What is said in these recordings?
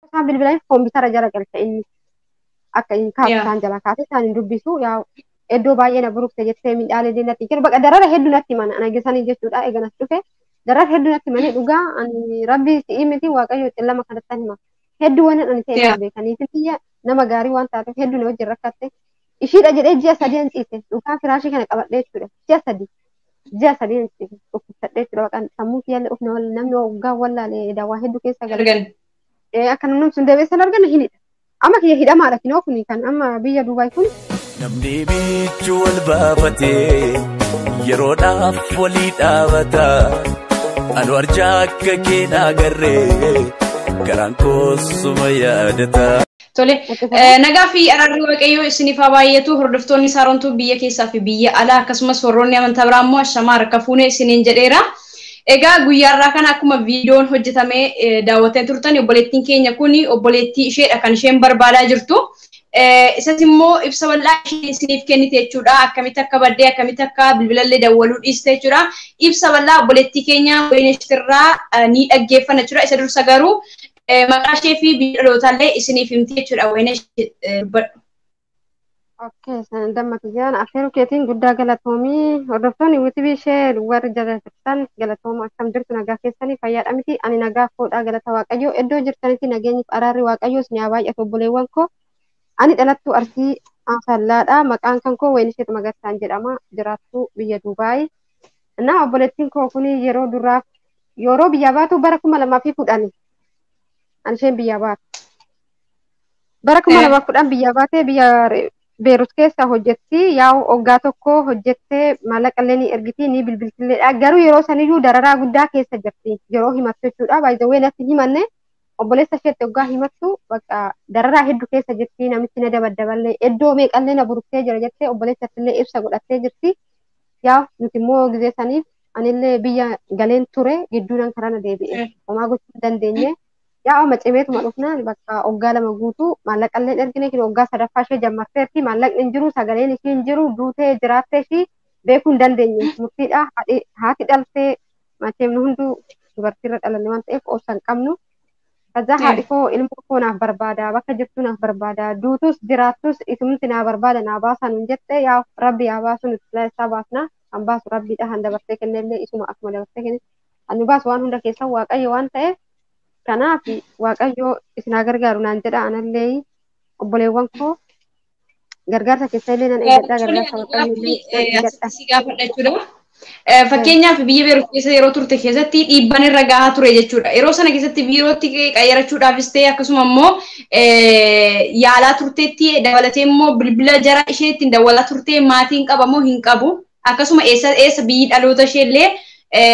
Isaan bilbilaan koompitara jala galcha inni akka inni kaasu isaan jala kaase isaan hin dubbisu yaa iddoo baay'ee na burukte jettee midhaalee deemnatti jiru bakka darara hedduu natti mana ana gisanii jechuudha eeganas dhufe darara hedduu natti manii dhugaa ani rabbi si'ii miti waaqayyo xillama kanatti hima hedduu waan ani ta'e nama beekanii fi nama gaarii waan taateef hedduu na wajjin rakkatte ishiidha jedhee ji'a sadii hin ciise dhugaa firaashii kana qabadhee jechuudha ji'a sadii hin ciise dhukkubsadhee jechuudha bakka sammuu kiyyaallee of namni waggaa wallaalee dawaa hedduu keessa galan. Akka namni sun deebisan argan hinidha. Amma kiyya hidhamaadha kinoo kun kan amma biyya Dubaay kun. Namni bichuu wal baafatee yeroodhaaf walii dhaabata. Anu arjaa akka keenaa garree garaan koosuma yaadata. Tole nagaa fi araarri waaqayyoo isiniif haa baay'atu hordoftoonni saarontuu biyya keessaa fi biyya alaa akkasumas warroonni amantaa biraa immoo ashamaa harka fuunee isiniin jedheera. Egaa guyyaarraa kana akkuma viidiyoon hojjetamee daawwatee turtan obboleettiin keenya kuni obboleettii isheedha kan isheen barbaadaa jirtu. Isas immoo ibsa bal'aa isheen isiniif kennite jechuudha. Akkamitti akka baddee akkamitti akka bilbilallee dawwaluu dhiiste jechuudha. Ibsa bal'aa obboleettii keenya Wayineshirraa ni dhaggeeffanna jechuudha. Isa dursa garuu maqaa ishee fi biyya dhalootallee isiniif himti jechuudha. Wayinesh dubbadhu. Okay, dammatiyyaan afeeru keetiin guddaa galatoomii hordoftoonni yuutuubii ishee warri jaallattan galatooma akkam jirtu nagaa keessanii fayyaadha miti ani nagaa koodhaa galata waaqayyoo iddoo jirtanitti nageenyiif araarri waaqayyoos ni haa baay'atu obboleewwan koo ani dhalattuu arsii asallaadha maqaan kan koo Wayinishet Magarsaan jedhama jiraattuu biyya Dubaay na obboleettiin koo kun yeroo biyya baatu bara 2010 ani isheen biyya baatu bara 2010 biyya baatee biyya Beerut keessa hojjetti yaa waggaa tokko hojjettee maallaqallee ni ergiti ni bilbiltilleedha garuu yeroo saniyyuu dararaa guddaa keessa jirti yeroo himattu jechuudha baay'ee natti himanne obboleessa isheetti waggaa himattu bakka dararaa hedduu keessa jirti namichi na dabaddaballee iddoo meeqallee na buruktee jira jettee obboleessattillee ibsa godhattee jirti yaa nuti immoo gizee saniif anillee biyya galeen ture gidduudhaan karaa na deebi'e homaa gochuu dandeenye yaa macimeetuma dhufnaan bakka waggaa lama guutuu maallaqallee ergine kin waggaa sadaffaa ishee jammarteetti maallaqni hin jiru sagaleen ishee hin jiru duutee jiraattee ishee beekuu hin dandeenye murtiidha haati dhaltee macheemni hunduu dubartiirra dhalanne waan ta'eef obsa hin qabnu kaza haadhi koo ilma koo naaf barbaada bakka jirtu naaf barbaada duutus jiraattus isumti naa barbaada naa baasan hin jette yaa rabbi yaa baasu nuti isaa baasna kan baasu rabbiidha han dabartee kennellee isuma akkuma dabartee kenne annu baasu waan hunda keessa waaqayyo waan ta'eef kanaaf waaqayyo isinaa gargaaru naan jedha anallee obboleewwan koo gargaarsa keessa illee nan eeggadha gargaarsa waaqayyo fakkeenyaaf biyya Beerut keessa yeroo turte keessatti dhiibbaan irra gahaa ture jechuudha. Yeroo sana keessatti biirootti qayyarachuudhaafis ta'e akkasuma immoo yaalaa turteetti dabalatee immoo bilbila jara ishee ittiin dawwalaa turtee maatiin qabamoo hin qabu akkasuma eessa biyyi dhaloota ishee illee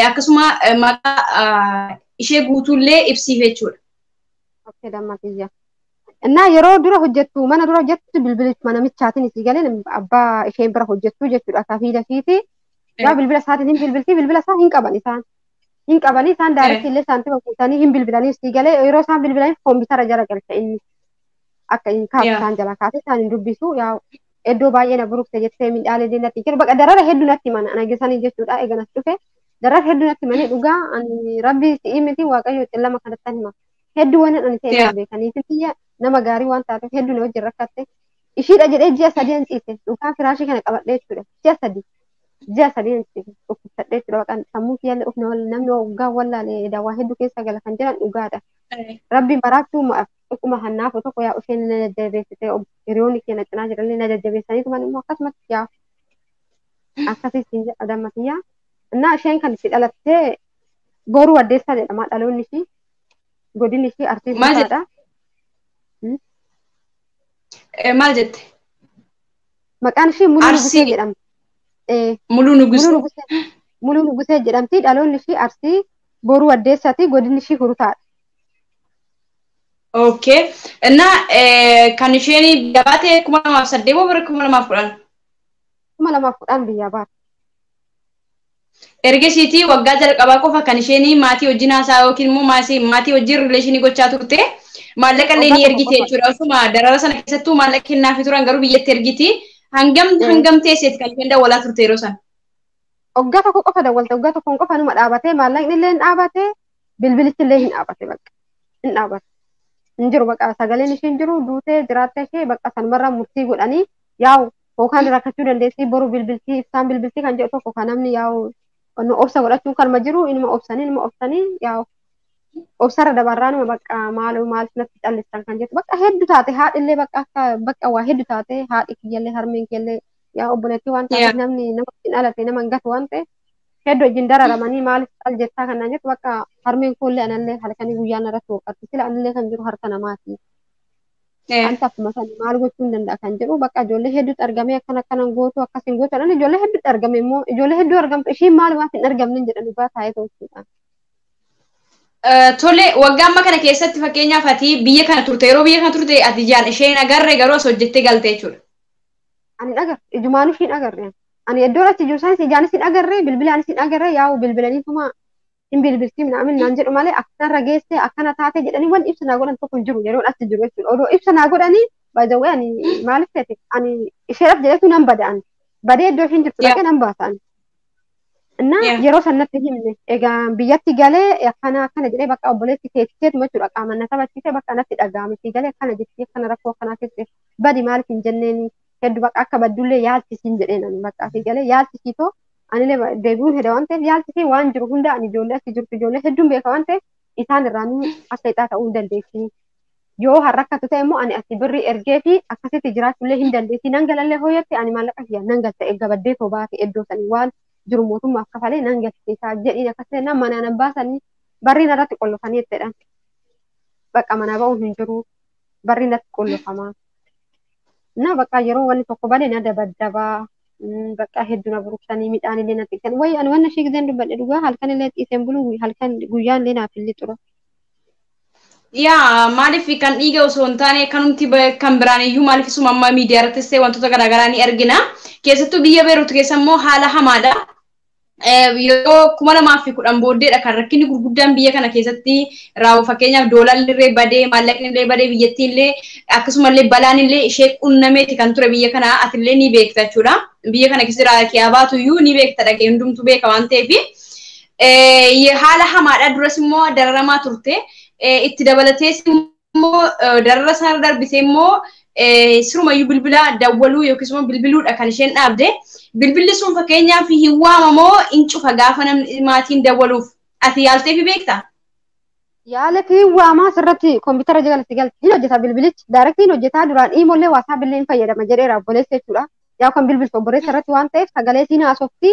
akkasuma maqaa ishee guutuullee ibsiif jechuudha. Okay, dammatiyya. Innaa yeroo dura hojjettu mana dura hojjettu bilbilichuma namichaatiin isii galee abbaa isheen bira hojjettu jechuudha kafiila fiiti. Yaa bilbila isaatiin hin bilbilti bilbila isaa hin qaban isaan daaretti illee saantima kuusanii hin bilbilanii isii galee yeroo isaan bilbilanii koompitara jala galcha inni akka inni kaasu isaan jala kaase isaan hin dubbisu yaa iddoo baay'ee na burukte jettee midhaalee deemnatti jiru bakka darara hedduu natti mana ana gisanii jechuudha eeganas dhufe. Darara hedduu natti manii dhugaa ani rabbi si'ii miti waaqayyo xillama kanatti hima hedduu waan ani ta'e nama beekanii fi nama gaarii waan taateef hedduu na wajjin rakkatte ishiidha jedhee ji'a sadii hin ciise dhugaa firaashii kana qabadhee jechuudha ji'a sadii hin ciise dhukkubsadhee jechuudha bakka sammuu kiyyaallee of namni waggaa wallaalee dawaa hedduu keessa gala kan jiran dhugaadha rabbi maraattuu dhukuma hannaafuu tokko yaa isheen na jajjabeessite hiriyoonni keenya cinaa jirallee na jajjabeessaniitu man immoo akkasumatti yaa akkasitti dammatiyyaa. Innaa isheen kan itti dhalattee Booruu Waddeessaa jedhama dhaloonni ishii godinni ishii arsiisaadha. Maal jette? Maqaan ishii Muluu Nugusee jedhamti. Muluu Nugusee jedhamti dhaloonni ishii Arsii Booruu Waddeessaati godinni ishii Hurutaadha. Okay. Innaa kan isheen gabaatee 2008 moo bara 2010? 2010 biyya baate. Ergesiitii waggaa jalqabaa qofa kan isheen maatii wajjin haasaa yookiin immoo maatii wajjin rileeshinii gochaa turte maallaqa illee ni ergite jechuudha. Osuma darara sana keessattuu maallaqa kennaafi turan garuu biyyatti ergiti. Hangam teesseeti kan isheen dawwalaa turte yeroo sana? Waggaa tokko qofa dawwalte waggaa tokkoon qofa numa dhaabatee maallaqni illee hin dhaabatee bilbilichi illee hin dhaabate bakka hin dhaabate. Injiru bakka sagaleen isheen jiru duutee jiraattee ishee bakka sanmarraa murtii godhanii yaa'u yookaan rakkachuu dandeessi boru bilbiltii ibsaan bilbiltii kan jedhu tokko kan namni yaa'u obsa godhachuu kanuma jiru inuma obsanii yaa'u obsarra dabarraanuma bakka maal natti callistan kan jettu bakka hedduu taate haadhillee bakka akka bakka waa hedduu taate haadhi kiyyallee harmeen kiyyallee yaa obboleettii waan taateef namni nama hin dhalate nama hin gatu waan ta'e hedduu wajjin dararamanii maaliif al jettaa kan naan jettu bakka harmeen koollee anallee halkanii guyyaan irratti boqotti sila anallee kan jiru harka namaati. Anta akkuma sana maal gochuu hin danda'a kan jedhu bakka ijoollee hedduutu argamee akkanan gootu akkasiin gootu jedhan ijoollee hedduutu argame immoo ijoollee hedduu argamtu ishiin maal waan hin argamne jedhan dhugaa taa'ee tolchuudha. Tole waggaa amma kana keessatti fakkeenyaaf ati biyya kana turte yeroo biyya kana turte ati jaan isheen agarre garuu as hojjettee galte jechuudha. Ani agarre ijumaan ishiin agarre ani iddoo achi jiru sanis ijaanis hin agarre bilbilaan hin agarre yaa'u bilbilaniituma hin bilbiltii minaamin naan jedhu malee akkanarra geesse akkana taate jedhanii waan ibsa naa godhan tokko hin jiru yeroo achi jiru jechuudha. Odoo ibsa naa godhanii baajawwee ani maaliif ta'e ani isheedhaaf jedhetu nan bada'an badee iddoo ishiin jirtu dhaqee nan baasa'an. እና yeroo sanatti himne egaa biyyatti galee akkana jedhee bakka obboleetti teessiseetuma jechuudha qaamana taphachiisee bakka natti dhaga'ame galee akkana jettee akkana rakkoo akkanaa keessee badi maaliif hin jenneeni hedduu bakka akka baddullee yaalchisiin jedheen ani bakka fi galee yaalchisiitoo anillee deebi'uun heda waan ta'eef yaalchisee waan jiru hunda ani ijoollee asii jirtu ijoollee hedduun beeka waan ta'eef isaan irraanii akka ixaa ta'uu hin dandeessi. Yoo harrakkatu ta'e immoo ani asii birrii ergee fi akkasitti jiraachuullee hin dandeessi nan galallee hooyyatti ani maallaqa kiyya nan galta eegga baddee toobaa fi iddoo sanii waan jiru mootummaaf kafalee nan galchisaa jedhiin akkasii nama manaan baasanii barriin irratti qollofanii jettedhaan bakka manaa ba'uun hin jiru barriin irratti qollofamaa na bakka yeroo wanni tokko balee na dabaddabaa bakka hedduu na buruqsanii midhaan illee na xiqqan wayi ani wanna ishee gizeen dubbadhe dhugaa halkan illee xiiseen buluu halkan guyyaan illee naaf illee tura. Yaa maaliif kan dhiiga osoo hin taane kanumti kan biraan iyyuu maaliif isuma amma miidiyaa irrattis ta'e wantoota garaagaraa ni argina keessattuu biyya Beeruut keessa immoo haala hamaadha. Yeroo 2010 booddeedha kan rakkinni gurguddaan biyya kana keessatti raawwu fakkeenyaaf doolarri illee badee maallaqni illee badee biyyattiin illee akkasumallee balaan illee ishee qunnameeti kan ture biyya kana atillee ni beekta jechuudha. Biyya kana keessa raakii baatu iyyuu ni beekta dhagee hundumtu beeka waan ta'eef haala hamaadha duras immoo dararamaa turte itti dabalatees immoo darara sana darbisee immoo sirumayyuu bilbila dawwaluu yookiis immoo bilbiluudha kan isheen dhaabde. Bilbilli sun fakkeenyaaf hin waamamoo hin cufa gaafa namni maatiin dawwaluuf ati yaaltee fi beektaa? Yaala fi waamaa sirratti koompitara jalatti galti hin hojjeta bilbilichi daarektii hin hojjetaa duraan iimoollee waasaa billee hin fayyadama jedheera obboleessa jechuudha. Yaa kan bilbiltu obboleessa irratti waan ta'eef sagalee siin haasofti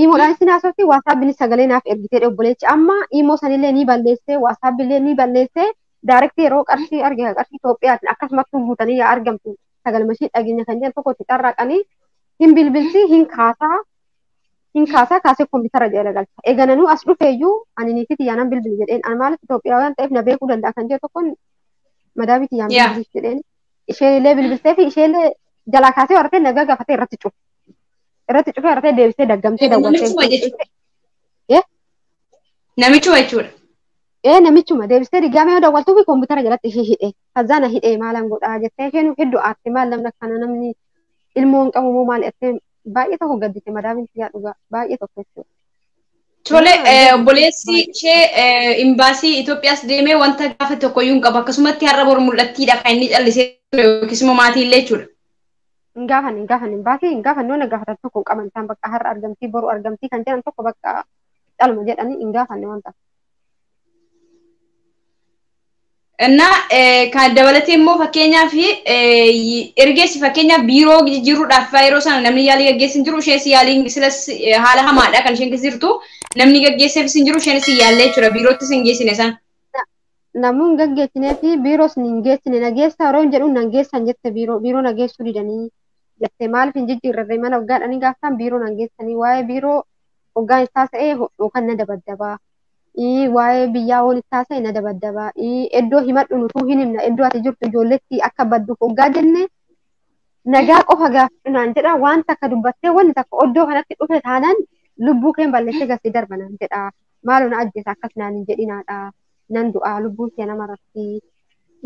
iimoodhaan siin haasofti waasaa billi sagalee naaf ergitee obboleechi amma iimoo sanillee ni balleessee waasaa billee ni balleessee daarektii yeroo qarshii argina qarshii Itoophiyaatiin akkasumatti guutanii yaa argamtu sagalmashii dhageenya kan jedhan tokko itti xarraqanii hin bilbilti hin kaasaa kaasee koompitara jala galcha. Eegananuu as dhufeeyyuu ani niitii yaanan bilbil jedheen ani maaliif Itoophiyaa waan ta'eef na beekuu danda'a kan jedhu tokkoon madaabiti yaan bilbilis jedheen isheenillee bilbiltee fi isheenillee jalaa kaasee wartee nagaa gaafatee irratti cufe. Irratti cufee wartee deebisee daggamtee dawwaltee. Namichuma jechuudha. Namichuma deebisee digaamee dawwaltuu fi koompitara jalatti ishee hidhee kazaana hidhee maalan godhaa jettee isheen hedduu aartee maal namni akkana namni ilmoon qabu moo maal ettee baay'ee tokko gaddite madaabin yaa dhugaa baay'ee tokko jechuudha. Tole obboleessi ishee imbaasii Itoophiyaas deemee wanta gaafa tokkoyyuu hin qabu akkasumatti har'a bor mul'attiidha kan inni callisee ture yookiis immoo maatii illee jechuudha. Hin gaafanne imbaasii hin gaafanne waan gaafatan tokko hin qaban isaan bakka har'a argamtii boru argamtii kan jedhan tokko bakka dhalma jedhanii hin gaafanne wanta. እና ከደበለቴ ሞ ፈከኛ ፊ ኤርጌስ ፈከኛ ቢሮ ጅሩ ዳፋ ይሮ ሰን ነምኒ ያሊ ገጌስ እንጅሩ ሼስ ያሊ ስለስ ሀላ ሀማዳ kan shen gizirtu namni gaggeessef sinjiru shen si yalle chura birotti singeessine san namun gaggeessine fi biros ningeessine nageessa roon jedhu nangeessan jette biro nageessu didanii jette maal fin jijjiirre mana hoggaadhanii gaaftan biro nangeessanii waa'ee biro hoggaan isaa ta'ee yookaan na dabaddabaa waa'ee biyyaa ol taasise na dabaddaba iddoo himadhu nutuu hin himna iddoo ati jirtu ijoolletti akka badduuf hoggaa jenne nagaa qofa gaafnaan jedha waan takka dubbattee wanni takka oddoo kanatti dhufe taanaan lubbuu keen balleessee gasii darbanaan jedha maaloo na ajjeesa akkas naan hin jedhinaadha nan du'aa lubbuun kee nama rafti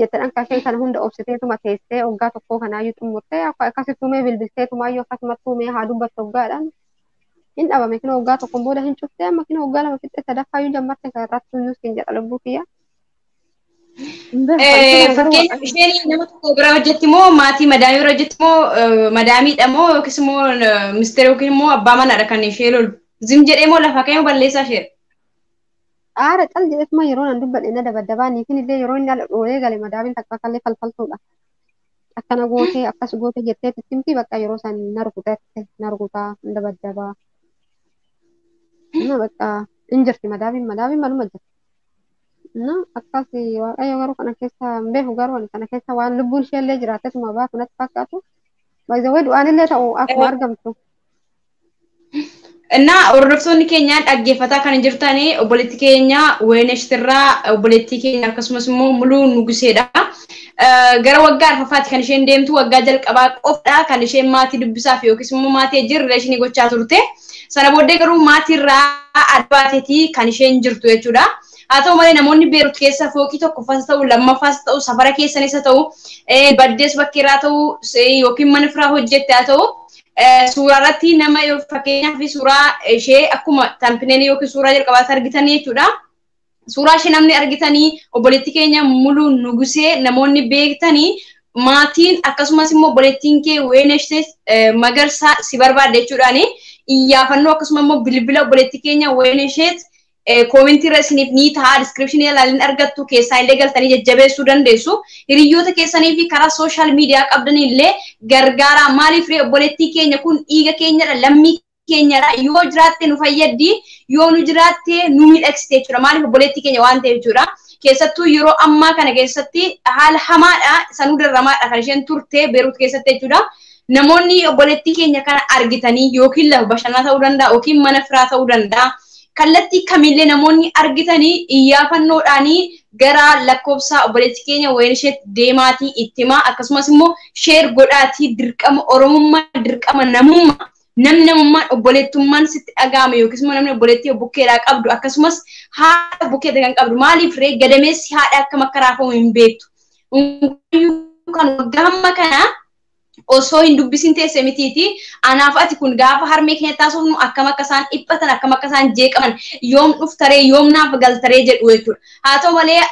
jettadhaan kashee kana hunda obsiteetuma teessee hoggaa tokkoo kanaayyuu xumurtee akkasittumee bilbilteetumaayyuu akkasumattumee haa dubbattu hoggaadhaan in aba makina hoggaa tokko booda hin cufte makina hoggaa lama fixxe sadaffaayyuu jammatte kan irratti iyyuu siin jedha lubbuu kiyya. Fakkeenya isheen nama tokko bira hojjetti moo maatii madaamii bira hojjetti moo madaamiidha moo yookiis immoo ministeera yookiin immoo abbaa manaadha kan ishee lolu. Zim jedhee moo lafa ka'ee balleessaa ishee. Aara cal jedhesuma yeroo nan dubbadhe na dabaddabaa niitiin illee yeroo inni ala dhoolee gale madaamiin takka kallee falfaltuudha. Akkana gootee akkas gootee jettee timtii bakka yeroo san na rukuteette na rukutaa na dabaddabaa. Na bakka hin jirti madaamiin manuma jirti. Na akkas waaqayyo garuu kana keessa hin beeku garuu ani kana keessa waan lubbuun ishee illee jiraattesuma baatu natti fakkaatu. Baay'ee du'aan illee ta'u akkuma argamtu. እና hordoftoonni keenya dhaggeeffataa kan jirtanii obboleettii keenya Weeneshtirraa obboleettii keenya akkasumas immoo muluu nuguseedha. Gara waggaa arfaffaatti kan isheen deemtu waggaa jalqabaa qofdha kan isheen maatii dubbisaaf yookiis immoo maatii wajjin rileeshinii gochaa turte. Sana booddee garuu maatiirraa adbaateetii kan isheen jirtu jechuudha. Haa ta'u malee namoonni Beerut keessa fooqii tokkoffaas ta'u lammaffaas ta'u safara keessanis haa ta'u baddees bakkeerraa ta'u yookiin mana firaa hojjette haa ta'u suuraa irratti nama fakkeenyaaf suuraa ishee akkuma tampineeni yookiin suuraa jalqabaatti argitan jechuudha. Suuraa ishee namni argitanii obboleettii keenya muluu nugusee namoonni beektanii maatiin akkasumas immoo obboleettiin kee Weeneshte Magarsaa si barbaadde jechuudhaani iyyaafannoo akkasuma immoo bilbila obboleettii keenya Weenesheet koomentii irra isiniif ni ta'a diskiripshinii ilaalin argattu keessaa illee galtanii jajjabeessuu dandeessu. Hiriyoota keessanii fi karaa sooshaal miidiyaa qabdan illee gargaara maaliif obboleettii keenya kun dhiiga keenyadha lammii keenyadha yoo jiraatte nu fayyaddi yoo nu jiraatte nu miidhagsite jechuudha. Maaliif obboleettii keenya waan ta'eef jechuudha. Keessattuu yeroo ammaa kana keessatti haala hamaadha sanuu darramaadha kan isheen turte Beerut keessatti jechuudha. Namoonni obboleettii keenya kana argitanii yookiin lafa bashannanaa ta'uu danda'a yookiin mana firaa ta'uu danda'a. Kallattii kamillee namoonni argitanii iyyafannoodhaanii gara lakkoofsa obboleettii keenya Weenesheet deemaatii itti himaa akkasumas immoo sheer godhaatii dirqama oromummaa dirqama namummaa namni namummaan obboleettummaan sitti dhaga'ame yookiis immoo namni obboleettii bukkeedhaa qabdu akkasumas haadha bukkeedha kan qabdu maaliif ree gadameessi haadha akkam akka raafamu hin beektu. Kan waggaa hamma kana osoo hin dubbisin teesse mitiiti anaaf ati kun gaafa harmee keenya taasifnu akkam akka isaan dhiphatan akkam akka isaan jeeqaman yoom dhuftaree yoom naaf galtaree jedhu jechuudha. Haa ta'u malee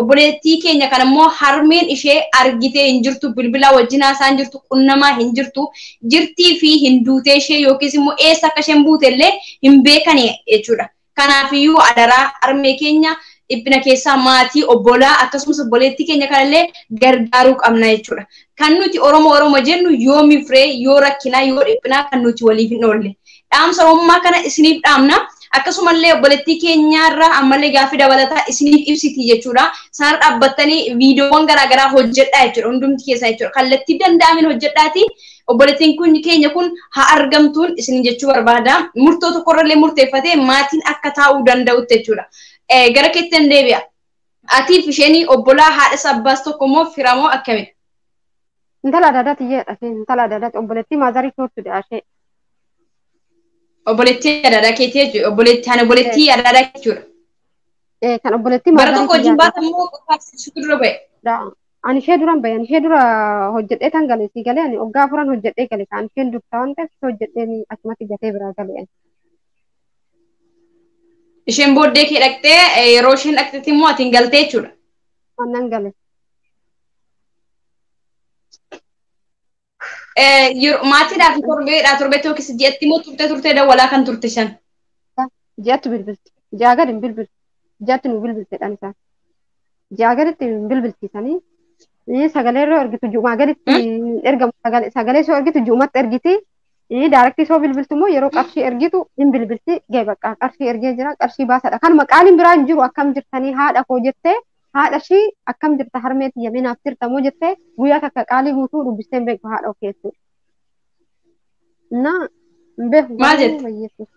obboleettii keenya kan immoo harmeen ishee argitee hin jirtu bilbila wajjin haasaan jirtu qunnamaa hin jirtu jirtii fi hin duutee ishee yookiis immoo eessa akka isheen buute illee hin beekani jechuudha. Kanaafiyyuu adaraa harmee keenya dhiphina keessaa maatii obbolaa akkasumas obboleettii keenya kanallee gargaaruu qabna jechuudha. Kan nuti Oromoo jennu yoo mifree yoo rakkinaa yoo dhiphinaa kan nuti waliif hin oolle. Dhaamsa Oromummaa kana isiniif dhaamna. Akkasumallee obboleettii keenyaarraa ammallee gaaffii dabalataa isiniif ibsiti jechuudha. Isaan dhaabbattanii viidiyoowwan garaagaraa hojjedhaa jechuudha. Hundumti keessaa jechuudha. Kallattii danda'amin hojjedhaati. Obboleettiin kun keenya kun haa argamtuun isin jechuu barbaada. Murtoo tokkorrallee murteeffatee maatiin akka taa'uu danda'utti jechuudha. Gara keetti deebi'a. Atiif isheen obbolaa haadha abbaas tokko immoo firamoo akkamidha? Intala adaadaati jedha intala adaadaati obboleettii maazarii turtudha ishee. Obboleettii adaadaa keetii jechuudha. Obboleettii adaadaa jechuudha. Kan obboleettii maazarii. Bara tokko wajjin baatan immoo qophaa'isisu dura ba'e. Ani ishee duran bahe ani ishee dura hojjedhee tan galee si galee ani waggaa afuran hojjedhee galee kan isheen durta waan ta'eef hojjedhee achumatti gatee biraa galee. Isheen booddee kee dhaqxee yeroo isheen dhaqxetti immoo atiin galtee jechuudha. Annan gale. Maatiidhaaf torbeetti yookiis ji'atti immoo turtee dawwalaa kan turte shan. Ji'atti bilbilti. Ji'a gadi hin bilbilti. Ji'atti nu bilbilteedhaan isaan. Ji'a gaditti hin bilbilchiisanii sagalee irra ergitu juumaa gaditti ergamu sagalee soo ergitu juumatti ergiti. Daarektii soo bilbiltu immoo yeroo qarshii ergitu hin bilbilti ga'e bakka qarshii ergee jira qarshii baasadha. Kanuma qaaliin biraa hin jiru akkam jirtanii haadha koo jettee haadha shii akkam jirta harmeetti yaminaaf jirta moo jettee guyyaa takka qaalii guutuu dubbistee hin beektu haadha ofii jechuudha. Na hin beeku. Maal jette?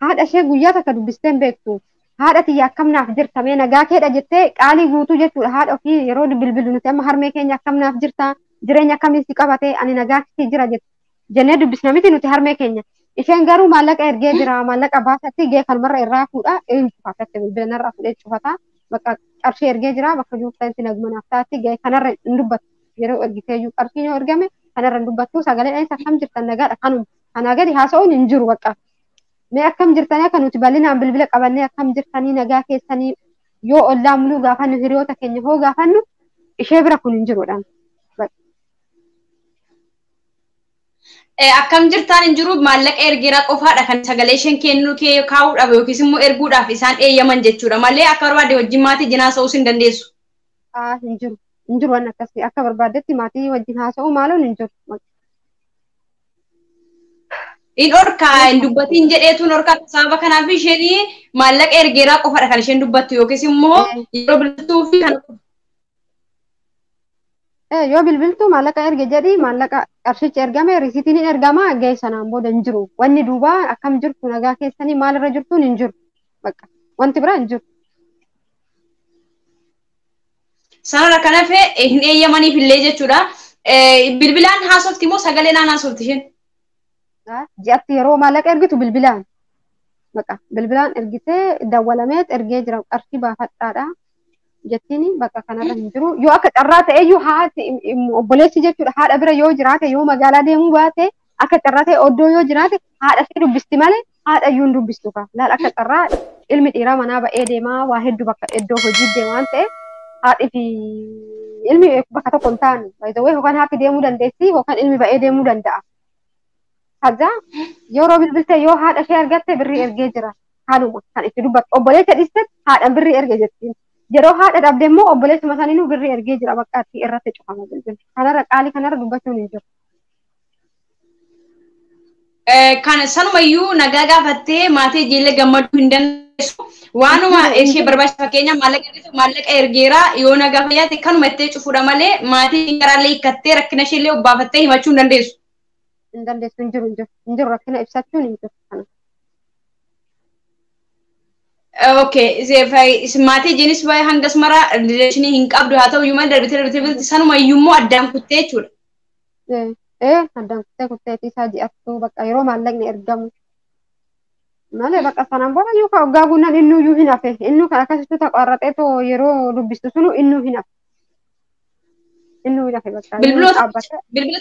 Haadha ishee guyyaa takka dubbistee hin beektu. Haadha tiyya akkam naaf jirta mee nagaa keedha jettee qaalii guutuu jechuudha haadha ofii yeroo bilbilu nuti amma harmee keenya akkam naaf jirta jireenya akkamii si qabatee ani nagaa kee jira jette. Jennee dubbisna miti nuti harmee keenya. Isheen garuu maallaqa ergee jira maallaqa baasatti gee kalmarra irraa fuudha cufaatatte bilbila irraa fuudhee cufata bakka qarshii ergee jira bakka juuftanitti nagmanaaf taatti gee kanarra hin dubbattu yeroo ergitee jiru qarshiin yoo ergame kanarra hin dubbattu sagalee dheessa akkam jirtan nagaadha kanuma kanaa gadi haasa'uun hin jiru bakka. Mee akkam jirtanii akka nuti bal'inaan bilbila qabannee akkam jirtanii nagaa keessanii yoo ollaa muluu gaafannu hiriyoota keenya hoo gaafannu ishee bira kun hin jiruudhaan. Akkam jirtaan hin jiru maallaqa ergeeraa qofaadha kan sagalee isheen kennu kee kaa'uudhaaf yookiis immoo erguudhaaf isaan eeyyaman jechuudha malee akka barbaade wajjin maatii jinaa haasa'uus hin dandeessu. Hin jiru. Hin jiru waan akkasii akka barbaadetti maatii wajjin haasa'uu maaloon hin jiru. In orkaa hin dubbatiin jedheetuun orkaa sababa kanaaf isheen maallaqa ergeeraa qofaadha kan isheen dubbattu yookiis immoo yeroo bilbiltuu fi kan yoo bilbiltuu maallaqa erge jedhi maallaqa qarshichi ergame risiitiin hin ergama ga'e sanaan booda hin jiru wanni duubaa akkam jirtu nagaa keessanii maalirra jirtuun hin jiru bakka wanti biraa hin jiru. Sanarra kan hafe hin eeyyamaniif illee jechuudha. Bilbilaan haasofti moo sagaleen haasofti isheen? Ji'atti yeroo maallaqa ergitu bilbilaan bakka bilbilaan ergitee dawwalameet ergee jira qarshii baafadhaadha jettiin bakka kanarra hin jiru yoo akka carraa ta'eyyuu haati obboleessi jechuudha haadha bira yoo jiraate yoo magaalaa deemuu baate akka carraa ta'e oddoo yoo jiraate haadha ishee dubbisti malee haadha iyyuu hin dubbistu ka laal akka carraa ilmi dhiiraa manaa ba'ee deemaa waa hedduu bakka iddoo hojii deemaa waan ta'e haadhi fi ilmi bakka tokko hin taanu baay'ee yookaan haati deemuu dandeessi yookaan ilmi ba'ee deemuu danda'a. Kaza yeroo bilbilte yoo haadha ishee argatte birrii ergee jira haaluma kan itti dubbatu obboleessa dhiiste haadhaan birrii erge jettiin yeroo haadha dhabde immoo obboleessuma saniinuu birrii ergee jira bakka itti irratti cufama bilbil kanarra qaalii kanarra dubbachuun hin jiru. Kan sanumayyuu nagaa gaafattee maatii ijoollee gammaduu hin dandeessu waanuma ishee barbaachisa fakkeenyaaf maallaqa ergeeraa yoo nagaa fayyaate kanuma ittee cufuudha malee maatii garaallee hiikkattee rakkina isheellee obbaafattee himachuu hin dandeessu. In dandeessu hin jiru rakkina ibsachuun hin jiru kana. Okay, maatii jinis baay'ee hangas mara rileeshinii hin qabdu haa ta'u iyyuu darbitee sanuma iyyuu immoo addaan kuttee jechuudha. Addaan kuttee isaa ji'attuu bakka yeroo maallaqni ergamu malee bakka sanaan booda yookaan waggaa gunnaan innuu iyyuu hin hafe innuu kan akkasitti taqarraxeetoo yeroo dubbistu sunu innuu hin hafe. Innuu hin hafe bakka. Bilbila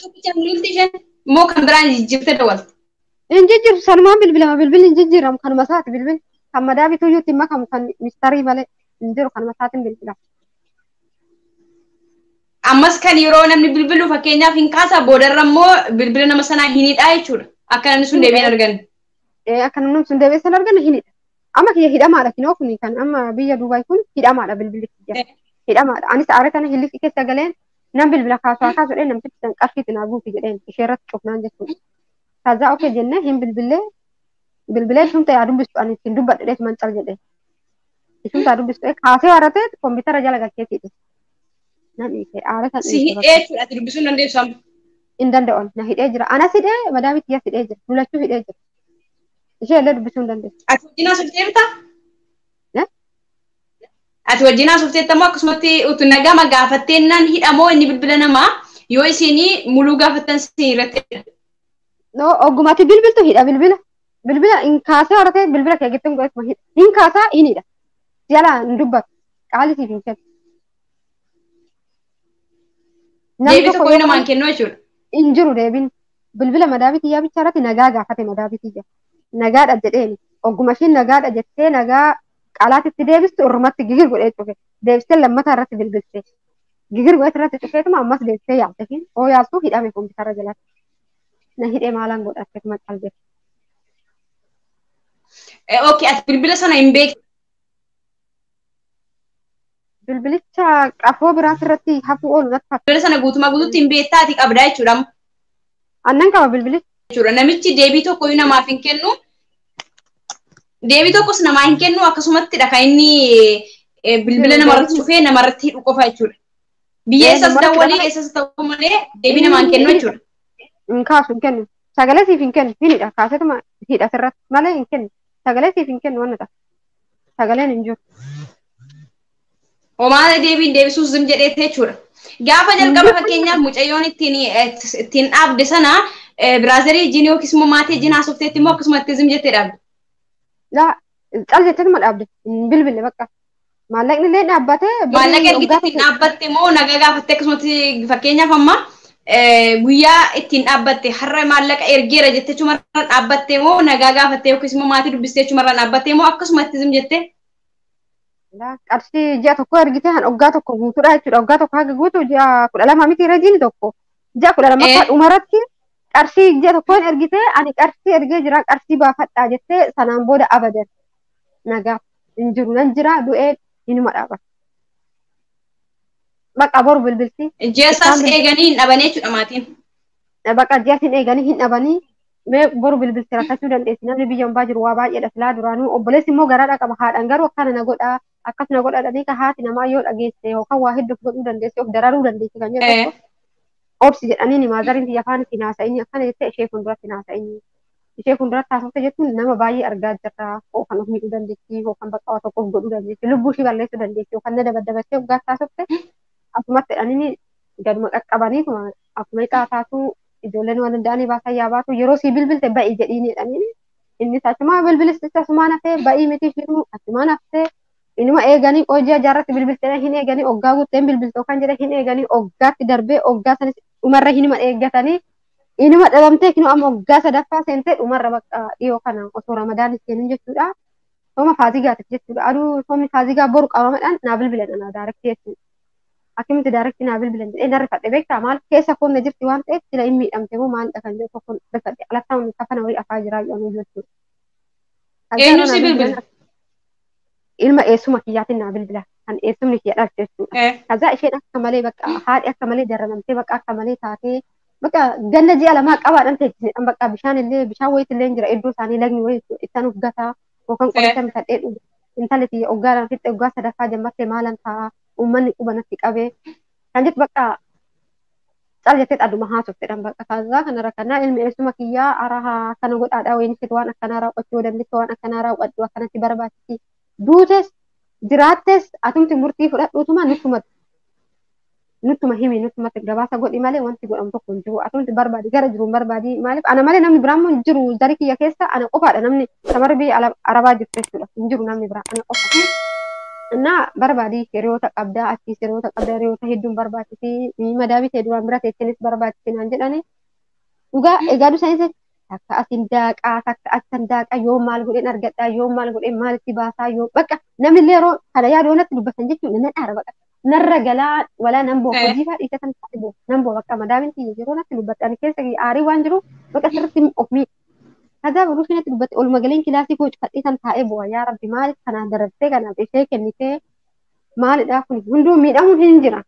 tokkicha bilbilti isheen moo kan biraan jijjiirtee dawalte? Hin jijjiirtu sanumaan bilbilli hin jijjiiramu kanuma isaati bilbilli. Kan madaabituu iyyuu ittiin makamu kan mistarii malee hin jiru kanuma isaatiin bilbila. Ammas kan yeroo namni bilbilu fakkeenyaaf hin kaasaa boodarra immoo bilbila nama sanaa hin hidhaa jechuudha. Akka namni sun deebiin argan. Akka namni sun deebiin san argan hin hidha. Amma kiyya hidhamaadha kinoo kun kan amma biyya Duubaay kun hidhamaadha bilbilli kiyya. Hidhamaadha. Anis aare kana hillifi keessa galeen nam bilbila kaasuudheen namtichi qarshii tinaa guuti jedheen ishee irratti cufnaan jechuudha. Kaazaa okee jennee hin bilbilee sun ta'ee dubbistu ani ittiin dubbadhee man cal jedhee. Sun ta'ee dubbistu kaasee haratee kompiitara jala galcheetiidha. Nan hiikee aare kan si hidhee jechuudha ati dubbisuu hin dandeessu amma. Hin danda'u na hidhee jira anas hidhee madaamii kiyyaas hidhee jira lulachuu hidhee jira. Ishee illee dubbisuu hin dandeessu. Ati wajjin haasofte bitaa? Ati wajjin haasofteetta moo akkasumatti utuu nagama gaafatteennaan hidhamoo inni bilbila namaa yoo isinii muluu gaafattan isin irratti. Oggumatti bilbiltu hidha bilbila hin kaasee haratee bilbila kee gittin godhatuma hidha hin kaasaa hin hidha jala hin dubbatu qaalisiif hin kennu. Deebii tokko yoo namaan kennu jechuudha. Hin jiru deebiin bilbila madaabii kiyyaa bicha irratti nagaa gaafate madaabii kiyya nagaadha jedheeni ogguma ishiin nagaadha jettee nagaa qaalaatitti deebistu irrumatti gigir godhee cufe deebistee lammataa irratti bilbiltee gigir godhee irratti cufeetuma ammas deebistee yaalte fi oo yaaltuu hidhame kompiitara jalatti na hidhee maalaan godhatteetuma qalbee. Okay, ati bilbila sana hin beektu. Bilbilicha qafoo biraas irratti hafuu oolu natti fakkaata. Bilbila sana guutumaa guutuutti hin beektaa ati qabdaa jechuudha. Annan qaba bilbilicha. Jechuudha namichi deebii tokko namaaf hin kennu. Deebii tokkos namaa hin kennu akkasumattidha kan inni bilbila namarratti cufee namarratti hidhu qofa jechuudha. Biyya eessas dawwalee eessas ta'uu malee deebii namaa hin kennu jechuudha. Hin kaasu hin kennu. Sagalee siif hin kennu hin hidha kaasetuma hidha sirratti malee hin kennu. Sagalee siif hin kennu waan ta'a. Sagaleen hin jiru. Homaa deebiin deebisuus zim jedhee jechuudha. Gaafa jalqaba fakkeenyaaf mucayyoon ittiin dhaabde sana biraazerii ijjiin yookiis immoo maatii ijjiin haasofteetti immoo akkasumatti zim jettee dhaabde. Cal jettee dhaabde bilbille bakka. Maallaqni illee dhaabbatee. Maallaqa ergitee ittiin dhaabbatte immoo nagaa gaafattee akkasumatti fakkeenyaaf amma guyyaa ittiin dhaabbatte har'a maallaqa ergeera jettee chumarraan dhaabbatte immoo nagaa gaafattee yookiis immoo maatii dubbistee chumarraan dhaabbatte immoo akkasumatti zim jettee. لا قرشي جاء تكو أرجيته هن أوجا تكو غوتو راي تود أوجا تكو هاج غوتو جاء كل لما ميتي رجيني تكو جاء كل لما كان إيه أمرتك قرشي جاء تكو أرجيته أنا قرشي أرجي جرا قرشي بافت أجته سنام بود أبدا نجا إنجرو ننجرا دوئة إنه ما أبغى بقى بور بالبلتي جيساس إيجانين أبنيت أماتين bakka ajjaatiin eeganii hin dhabanii mee boru bilbilti rakkachuu dandeessi namni biyya hambaa jiru waa baay'ee dhafilaa duraanuu obboleessi immoo garaadha qaba haadhaan garuu akkana na godha akkas na godha dhanii ka haati namaa yoo dhageesse yookaan waa hedduuf godhuu dandeessi of dararuu dandeessi kan jedhu إيه tokko obsi jedhanii maazariin biyya afaan itti naasa'inii akkana jettee ishee fuulduratti naasa'inii ishee fuulduratti haasofte jechuun nama baay'ee argaa jirra yookaan of miidhuu dandeessi yookaan bakka waa tokko of godhuu dandeessi lubbuu ishee balleessuu dandeessi yookaan na dabaddabattee of gaaf haasofte asumatti jedhanii gaduma qaqqabaniituma akkuma ixaataatu ijoolleen waan danda'anii baasaa yaa baatu yeroo sii bilbilte ba'ii jedhiini jedhanii inni achumaa bilbilis asumaan hafee ba'ii miti shiru achumaan haftee inuma eeganii hojii ijaarratti bilbiltee hin eeganii oggaa guuteen bilbiltoo kan jedhe hin eeganii oggaatti darbee oggaa sanis dhumarra hinuma eeggatanii inuma dhabamtee kinu amma oggaa sadaffaa seentee dhumarra bakka dhiyoo kana osoo ramadaan seenin jechuudha sooma faazigaatiif jechuudha aduu soomni faazigaa boru qabamaadhaan naa bilbilan anaa daarekti jechuudha. Akkamitti daarekti naa bilbilan jedhee narri fadhe beektaa maal keessa koonna jirti waan ta'eef sila hin miidhamte moo maalidha kan jedhu tokkoon rifadhe alattaan kafana wayii afaa jiraa jedhamu jechuudha. eenyu si bilbil Ilma eessuma kiyyaatiin naa bilbila kan eessumni kiyya dhalche jechuudha. Kazaa isheen akka malee bakka haadhi akka malee darramamtee bakka akka malee taatee bakka ganna ji'a lamaa qabaadhaan teessisedhaan bakka bishaan illee bishaan wayiitti illee jira iddoo isaanii lagni wayii ittaan ufgataa yookaan qoricha bitadhee dhugu intalli tiyya oggaadhaan fixxe oggaa sadaffaa jammattee maalan ta'a ummanni qubanatti qabee kan jettu bakka cal jettee aduma haasofteedhaan bakka kazaa kanarra kanaa ilmi eessuma kiyyaa araha kana godhaadhaa wayiin ishee waan akkanaa raawwachuu dandeessu waan akkanaa raawwadhu akkanatti barbaachisi duutes jiraattes atumti murtii fudhadhuutuma nuttuma himi nuttumatti gabaasa godhi malee wanti godhamu tokko hin jiru atumti barbaadi gara jiruun barbaadi maaliif ana malee namni biraan hin jiru darii kiyya keessa ana qofaadha namni shamarri biyya arabaa jirtu jechuudha hin jiru namni biraa ana qofa. Innaa barbaadi hiriyoota qabdaa achis hiriyoota qabdaa hiriyoota hedduun barbaachisi madaabii ta'e duraan bira teessinis barbaachisi naan jedhani dhugaa egaa dusaanis takka asin daaqaa takka asan daaqaa yoo maal godheen argadhaa yoo maal godheen maalitti baasaa yoo bakka namni illee yeroo kana yaadoonatti dubbatan jechuun nan dhaara bakka narra galaa walaa nan boo hojii faa dhiisatan taate boo nan boo bakka madaabiin tiyya yeroo natti dubbatan keessa aarii waan jiru bakka sirriitti of miidha. Kaza baru sini dubbate ol magaleen kilaasii koo cufadhiisan taa'ee bu'a yaa rabbi maaliif kanaan dararsee kanaaf ishee kennitee maalidhaa kun hunduu miidhamuun hin jira.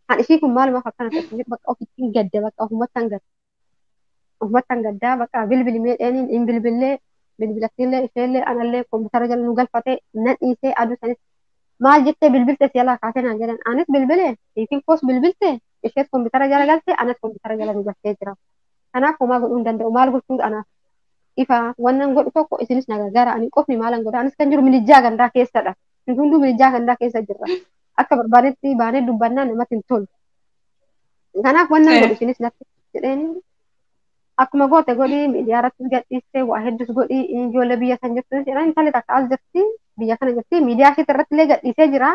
Haan ishii kun maalumaaf akkana ta'e bakka ofitti gadda bakka ofumattan gaddaa bakka bilbili meedheeniin hin bilbillee bilbilattiillee isheellee anallee kompiitara jala nu galfatee nan dhiisee aduu sanis maal jettee bilbilte si alaa kaasee naan jedhan anis bilbilee siitiin koos bilbilte ishees kompiitara jala galte anas kompiitara jala nu galtee jira. Kanaaf homaa godhuu hin danda'u maal gochuu anaaf ifa wannan godhu tokko isinis nagagara ani qofni maalan godha anis kan jiru milijaa gandaa keessadha hunduu milijaa gandaa keessa jirra akka barbaadetti baanee dubbannaa namatti hin tolu kanaaf wannan godhu isinis natti jedheeni akkuma goote godhi miidiyaa irratti gadhiiste waa hedduus godhi ijoollee biyya san jirtu jedhan intalli takka as jirti biyya kana jirti miidiyaa isheetti irratti illee gadhiisee jira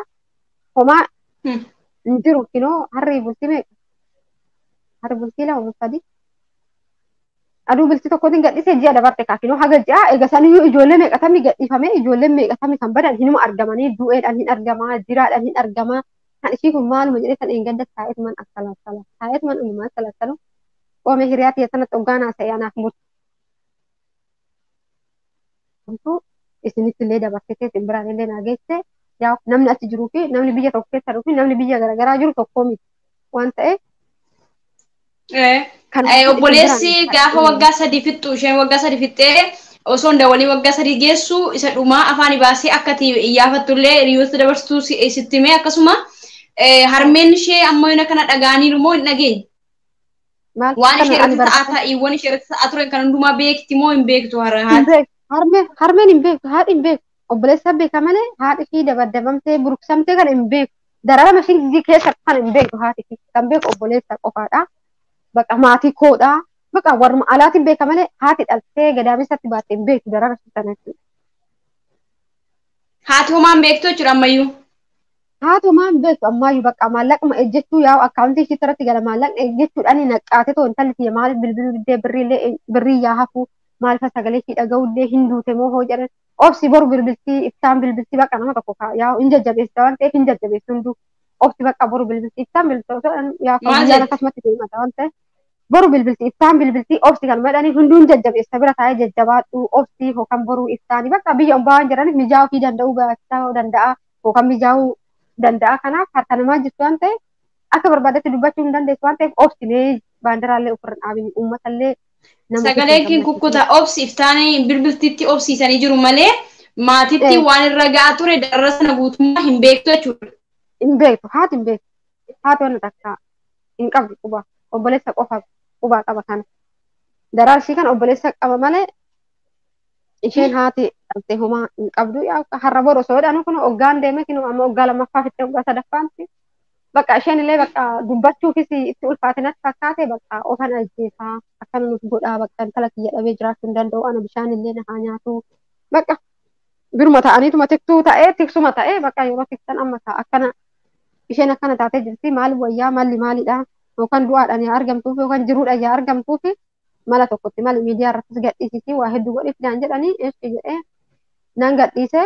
homaa hin jiru kinoo harri bultii meeqa harri bultii lama sadi aduu bilti tokkotiin gadhiisee ji'a dabarte kaakinoo haga ji'a eega saniyyuu ijoollee meeqatamni gadhiifame ijoollee meeqatamni kan badan hinuma argamanii du'eedhaan hin argamaa jiraadhaan hin argamaa kan ishii kun maaluma jedhee kan eeggadda taa'eetuman akkalaasala taa'eetuman uumaa akkalaasala qoome hiriyaa tiyya sanatti hoggaanaa ta'e anaaf murtuu isinitti illee dabarsitee isin biraan illee naageesse yaa namni achi jiruu fi namni biyya tokko keessa jiruu fi namni biyya garaagaraa jiru tokkoo miti waan ta'eef. Obboleessi gaafa waggaa sadii fixxu isheen waggaa sadii fixxee osoo hin dawwalii waggaa sadii geessu isa dhumaa afaan baasee akkati iyyaafattullee hiriyoota dabarstuu sitti himee akkasuma harmeen ishee ammoo inni kana dhaga'aniiru moo hin dhageenye? Waan ishee irratti ta'aa taa'iiwwan ishee irratti ta'aa turan kan hundumaa beekti moo hin beektu harmeen hin beektu haadhi hin beektu obboleessa beeka malee haadhi ishee dabaddabamtee buruksamtee kan hin beektu dararama ishee keessa kan hin beektu haati kan beeku obboleessa qofaadha. Bakka maatii koodha bakka warra alaatiin beeka malee haati dhaltee gadaamessatti baattee hin beektu darara sana jechuudha. Haati homaan beektu jechuudha ammayyuu. Haati homaan beektu ammayyuu bakka maallaquma ejjechuu yaa'u akkaawuntii ishee irratti gala maallaqni ejjechuudhaan naqqaate too intalli tiyya maaliif bilbiluu diddee birrii yaa hafu maalifa sagalee ishii dhaga'ullee hin duute moo hoo jedhan obsi boru bilbiltii ibsaan bilbiltii bakka nama tokko yaa hin jajjabeessa waan ta'eef hin jajjabeessu hunduu obsi bakka boru bilbiltii ibsaan bilbiltii yaa guyyaan akkasumatti deemata waan ta'eef boru bilbiltii ibsaan bilbiltii obsi kan madhanii hunduun jajjabeessa bira taa'ee jajjabaadhu obsi yookaan boru ibsaanii bakka biyya umbaa waan jedhaniif mijaa'uu fi danda'uu gaachaa danda'a yookaan mijaa'uu danda'a kanaaf harka namaa jirtu waan ta'eef akka barbaadetti dubbachuu hin dandeessu waan ta'eef obsilee baandiraallee ofirra dhaabanii uummatallee sagalee kin kukkuta obsi iftaanii bilbiltitti obsiisanii jiru malee maatitti waan irra ga'a ture darra sana guutummaa hin beektu jechuudha. Hin beektu haati hin beektu haati waan takka hin qabdu quba obboleessa qofa quba qaba kana daraarshii kan obboleessa qaba malee isheen haati dhabdee homaa hin qabdu har'a boru osoo jedhanu kun hoggaan deeme kinu amma hoggaa lammaffaa fittee hoggaa sadaffaanti bakka isheen illee bakka dubbachuufis itti ulfaatinatti fakkaate bakka ofan ajjeesaa akkana nuti godhaa bakka intala kiyya dhabee jiraachuu hin danda'u ana bishaan illee na haa nyaatu bakka biruma ta'aniituma tiktuu ta'ee tiksuma ta'ee bakka yeroo tiksan amma ta'a akkana isheen akkana taatee jirti maali wayyaa malli maalidha yookaan du'aadhaan yaa argamtuuf yookaan jiruudhaan yaa argamtuuf mala tokkotti mali miidiyaa irrattis gadhiisisii waa hedduu godhiif naan jedhanii eessi jedhee nan gadhiisee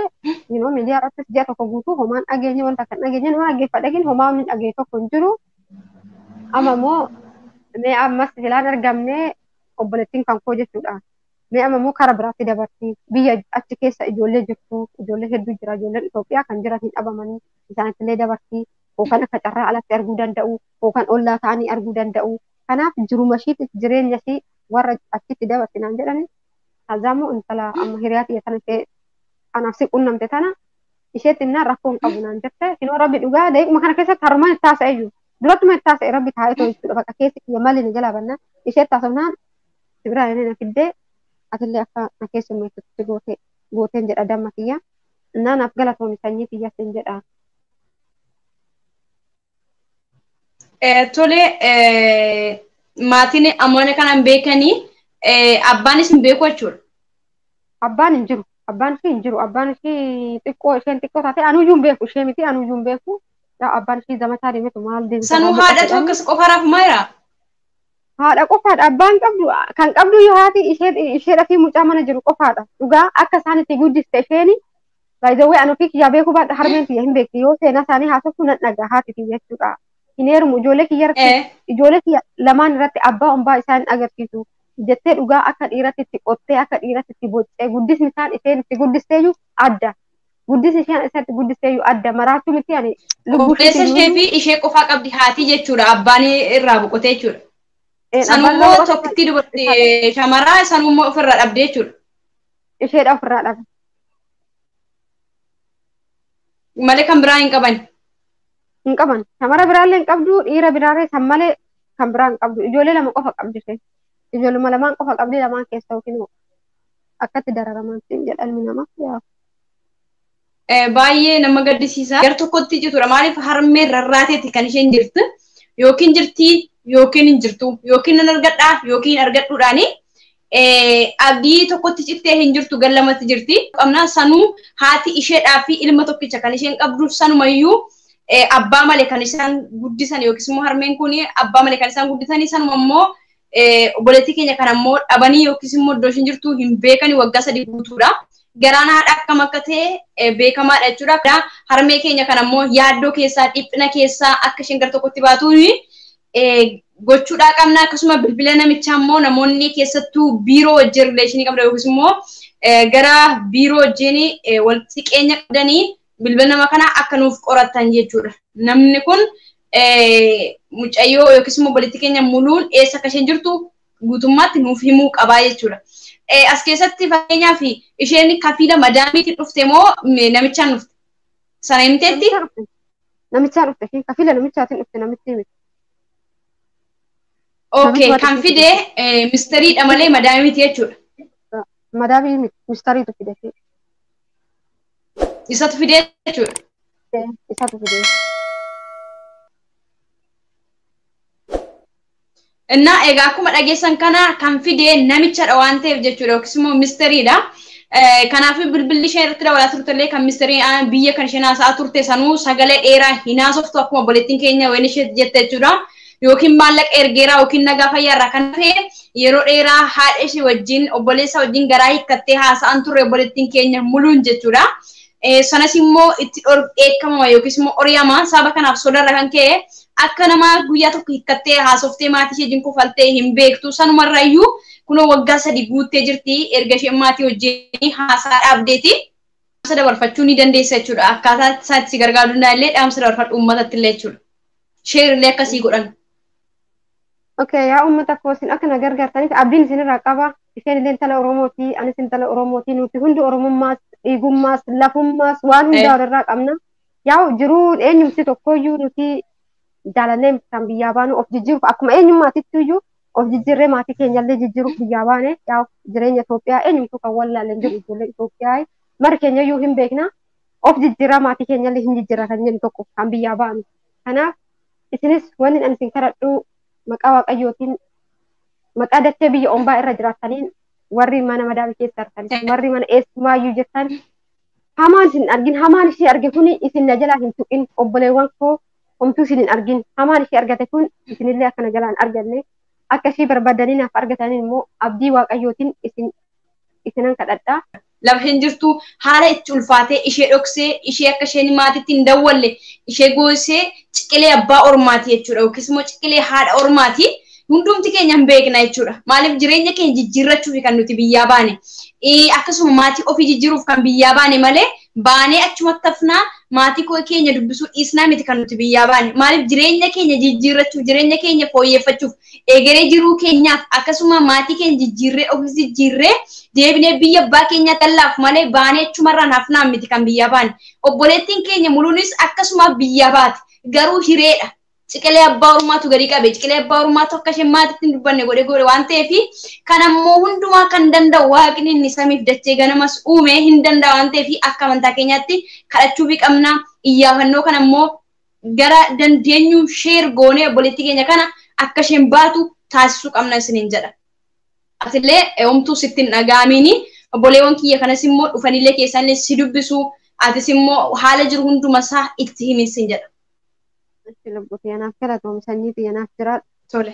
miidiyaa irrattis ji'a tokko guutuu homaan dhageenye wanta kan dhageenye nama dhaggeeffadhagiin homaa min dhagee tokko hin jiru amma immoo mee ammas filaan argamnee obboleettiin kan koo jechuudha mee amma immoo kara biraatti dabartii biyya achi keessa ijoollee jirtu ijoollee hedduu jira ijoolleen Itoophiyaa kan jiran hin dhabamanii isaanittillee dabartii yookaan akka carraa alatti arguu danda'u yookaan ollaa ta'anii arguu danda'u kanaaf jiruma ishiitis jireenya ishii warra achitti dabarti naan jedhani tazaammoo intala amma hiriyaati yatan ishee anaaf si qunnamte tana isheetti innaan rakkoo hin qabu naan jette kinoo rabbi dhugaa deequma kana keessatti harumaan itti haasa'e iyyuu duratuma itti haasa'e rabbi taa'ee too jechuudha bakka keessi kiyya malli ni jalaa bannaa isheetti haasofnaan sibiraa inni na fiddee atillee akka na keessummeessutti gooteen jedha damma kiyya innaan af galatoomi sanyii kiyya sin jedha. Tole maatiin ammoona kanan beekanii abbaanis hin beeku jechuudha. Abbaan hin jiru. Abbaan ishee hin jiru. Abbaan ishee xiqqoo isheen xiqqoo taate anuyyuu hin beeku. Ishee miti anuyyuu hin beeku. Yaa abbaan ishee zamataa deemetu maal deemte? Sanuu haadhatu akkas qofa raaf maayira? Haadha qofaadha. Abbaan qabdu kan qabdu yoo haati isheedha fi mucaa mana jiru qofaadha. Dhugaa akka isaan itti guddiste isheeni baay'ee anu fi kiyyaa beekuu baadha harmeen kiyya hin beekti yoo seenaa isaanii haasoftu nan dhagaa haati kiyya jechuudha. Hin heerumu ijoollee kiyya lamaan irratti abbaa ombaa isaan agarsiisu. Jettee dhugaa akka dhiiratti itti qottee akka dhiiratti itti boccee guddisni isaan isheen itti guddisteeyyuu adda. Guddisni isheen isatti guddisteeyyuu adda. Maraachuu miti ani obboleessa ishee fi ishee qofaa qabdi haati jechuudha. Abbaan irraa boqotee jechuudha. Sanummoo tokkitti dubartii shamaraa sanummoo ofirraa dhabde jechuudha. Isheedha ofirraa dhabe. Malee kan biraa hin qaban. Hin qaban. Shamara biraallee hin qabdu dhiira biraallee san malee kan biraa hin qabdu. Ijoollee lama qofa qabdi isheen. Ijoolluma lamaan qofa qabdi lamaan keessa yookiin akkatti dararaman jedhalmi namaa yaa. Baay'ee nama gaddisiisa. Gar tokkotti jirtudha. Maaliif harmeen rarraateeti kan isheen jirtu yookiin jirtii yookiin hin jirtu yookiin nan argadhaa yookiin argadhuudhaani abdii tokkotti cittee hin jirtu gar lamatti jirti. Qabnaa sanuu haati isheedhaa fi ilma tokkicha kan isheen qabdu sanumayyuu abbaa malee kan isaan guddisan yookiis immoo harmeen kun abbaa malee kan isaan guddisanii sanuma immoo obboleettii keenya kan ammoo dhabanii yookiis immoo iddoo isheen jirtu hin beekani waggaa 3 guutuudha. Garaan haadha akkam akka ta'e beekamaadha jechuudha. Harmee keenya kan ammoo yaaddoo keessaa dhiphina keessaa akka isheen gar tokkotti baatuuni gochuudhaa qabna. Akkasuma bilbila namichaa immoo namoonni keessattuu biiroo wajjin rileeshinii qabda yookiis immoo gara biiroo wajjin walitti siqeenya qabdanii bilbila nama kana akka nuuf qoratan jechuudha. Namni kun mucayyoo yookiis immoo obboleettii keenya muluun eessa akka isheen jirtu guutummaatti nuuf himuu qabaa jechuudha. As keessatti fakkeenyaaf isheen kafiila madaamiitiin dhufte moo namichaan dhufte? Sana himteetti? Namichaan dhufte. Kafiila namichaatiin dhufte namitti himte. Okay, kan fide mistariidha malee madaamiiti jechuudha. Madaamii mistariitu fide. Isatu fide jechuudha. Isatu fide. Inna egaa akkuma dhageessan kana kan fide namichadha waan ta'eef jechuudha yookiis immoo mistariidha. Kanaaf bilbilli ishee irratti dabalaa turtellee kan mistarii biyya kan isheen haasa'aa turte sanuu sagalee dheeraa hin haasoftu akkuma obboleettiin keenya wayni ishee jette jechuudha. yookiin maallaqa ergeeraa yookiin nagaa fayyaarraa kan ta'e yeroo dheeraa haadha ishee wajjin obboleessa wajjin garaa hiikkattee haasa'an turre obboleettiin keenya muluun jechuudha. Sanas immoo itti dheekkamama yookiis immoo oriyamaa saba kanaaf sodarra kan ka'e akka nama guyyaa tokko hiikkattee haasoftee maatii ishee wajjin kofaltee hin beektu sanumarrayyuu kunoo waggaa 3 guuttee jirti erga isheen maatii wajjin haasaa dhaabdeeti. Dhaamsa dabarfachuu ni dandeessa jechuudha. Akkaataa isaatti si gargaaruu danda'allee dhaamsa dabarfadhu uummatatti illee jechuudha. Sheerillee akkasii godhan. Okay, yaa uummata koosin akka na gargaartaniif abdiin isinirraa qaba. Isheen illee intala Oromooti, anis intala Oromooti. Nuti hundi Oromummaas, dhiigummaas, lafummaas waan hundaa walirraa qabna. Yaa jiruu eenyumti tokkoyyuu nuti jaalallee kan biyyaa baanu of jijjiiruuf akkuma eenyummaatitti iyyuu of jijjiirree maatii keenyallee jijjiiruuf biyyaa baane yaa jireenya Itoophiyaa eenyumtu kan wallaaleen jiru ijoollee Itoophiyaa mara keenya iyyuu hin beekna. Of jijjiirraa maatii keenyallee hin jijjiirra kan jennu tokko kan biyyaa baanu. Kanaaf isinis wanni ani isin kadhadhu maqaa Waaqayyootiin maqaa dachee biyya ombaa irra jiraataniin warri mana madaabii keessa argan warri mana eessumaayyuu jettan hamaan isin argin hamaan ishee arge kuni isin na jalaa hin tuqin obboleewwan koo homtuu isin hin argin hamaan ishee argate kun isinillee akka na jalaa hin arganne akka ishee barbaadanii naaf argataniin immoo abdii Waaqayyootiin isinan kadhadhaa. Lafa hin jirtu haala itti ulfaatee ishee dhoksee ishee akka isheen maatiitti hin dawwalle ishee goosee ciqilee abbaa ormaati jechuudha yookiis immoo ciqilee haadha ormaati hundumti keenya hin beekna jechuudha. Maaliif jireenya keenya jijjiirrachuuf kan nuti biyyaa baane akkasuma maatii ofii jijjiiruuf kan biyyaa baane malee baanee achumatti hafnaa maatii keenya dubbisuu dhiisnaa miti kan nuti biyyaa baane. Maaliif jireenya keenya jijjiirrachuuf jireenya keenya fooyyeffachuuf egeree jiruu keenyaaf akkasuma maatii keenya jijjiirree ofii jijjiirree deebinee biyya abbaa keenya tallaaf malee baanee achumarraan hafnaa miti kan biyyaa baane. Obboleettiin keenya muluunis akkasuma biyyaa baate garuu hireedha. Ciqilee abbaa ormaatu gadi qabe ciqilee abbaa ormaatu akka isheen maatiitti hin dubbanne godhe waan ta'eef kan ammoo hundumaa kan danda'u waaqni inni samiif dachee ganamas uume hin danda'a waan ta'eef akka amantaa keenyaatti kadhachuu fi qabna iyyaafannoo kan ammoo gara dandeenyu sheer goonee obboleettii keenya kana akka isheen baatu taasisuu qabna isiniin jedha. Atillee homtuu sitti hin dhaga'amini obboleewwan kiyya kanas immoo dhufanillee keessanillee si dubbisu atis immoo haala jiru hunduma isaa itti himi isin jedha. Lubbuuti anaaf galatoomsanii fi anaaf jiraadha. Tole.